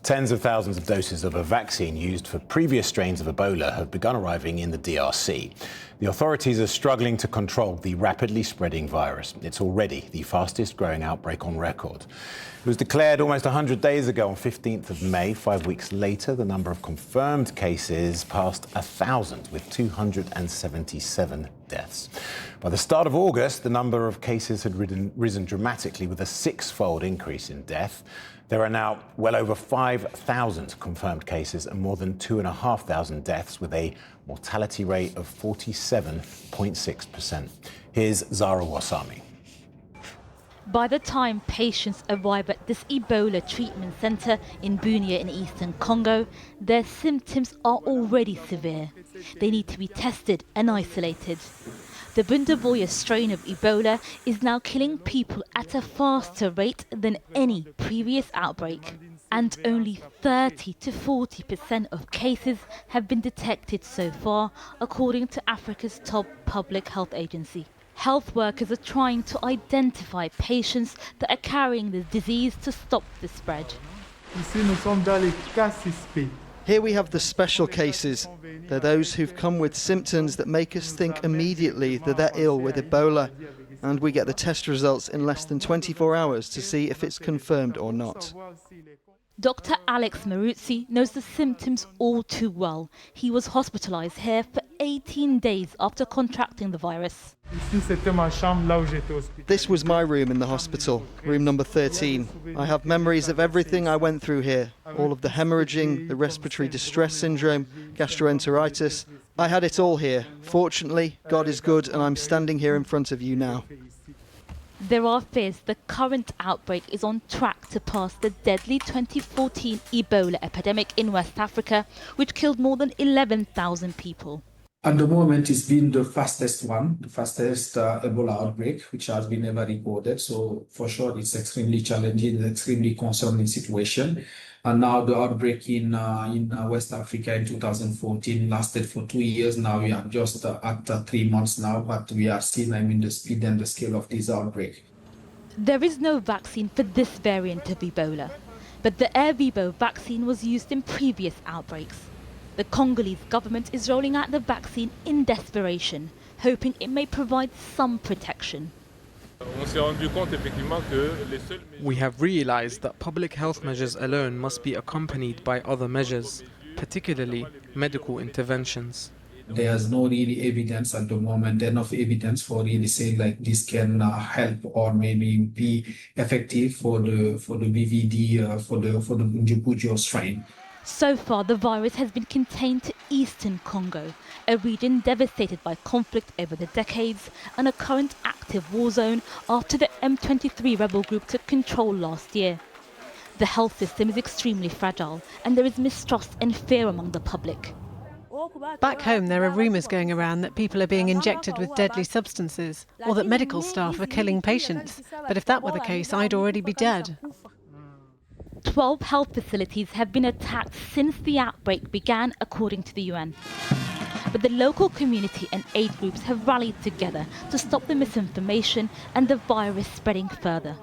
Tens of thousands of doses of a vaccine used for previous strains of Ebola have begun arriving in the DRC. The authorities are struggling to control the rapidly spreading virus. It's already the fastest growing outbreak on record. It was declared almost 100 days ago on 15th of May. 5 weeks later, the number of confirmed cases passed 1,000 with 277 deaths. By the start of August, the number of cases had risen dramatically with a six-fold increase in death. There are now well over 5,000 confirmed cases and more than 2,500 deaths with a mortality rate of 47.6%. Here's Zara Wasami. By the time patients arrive at this Ebola treatment centre in Bunia in eastern Congo, their symptoms are already severe. They need to be tested and isolated. The Bundaboya strain of Ebola is now killing people at a faster rate than any previous outbreak. And only 30 to 40% of cases have been detected so far, according to Africa's top public health agency. Health workers are trying to identify patients that are carrying the disease to stop the spread. Here we have the special cases. They're those who've come with symptoms that make us think immediately that they're ill with Ebola. And we get the test results in less than 24 hours to see if it's confirmed or not. Dr. Alex Maruzzi knows the symptoms all too well. He was hospitalized here for 18 days after contracting the virus. This was my room in the hospital, room number 13. I have memories of everything I went through here. All of the hemorrhaging, the respiratory distress syndrome, gastroenteritis. I had it all here. Fortunately, God is good and I'm standing here in front of you now. There are fears the current outbreak is on track to pass the deadly 2014 Ebola epidemic in West Africa, which killed more than 11,000 people. At the moment, it's been the fastest Ebola outbreak, which has been ever recorded. So for sure, it's extremely challenging, extremely concerning situation. And now the outbreak in West Africa in 2014 lasted for 2 years. Now we are just at 3 months now, but we are seeing, the speed and the scale of this outbreak. There is no vaccine for this variant of Ebola, but the Ervebo vaccine was used in previous outbreaks. The Congolese government is rolling out the vaccine in desperation, hoping it may provide some protection. We have realized that public health measures alone must be accompanied by other measures, particularly medical interventions. There's no really evidence at the moment, enough evidence for really saying like this can help or maybe be effective for the BVD, for the Bundaboya strain. So far, the virus has been contained to eastern Congo, a region devastated by conflict over the decades and a current active war zone after the M23 rebel group took control last year. The health system is extremely fragile and there is mistrust and fear among the public. Back home, there are rumours going around that people are being injected with deadly substances or that medical staff are killing patients. But if that were the case, I'd already be dead. 12 health facilities have been attacked since the outbreak began, according to the UN. But the local community and aid groups have rallied together to stop the misinformation and the virus spreading further.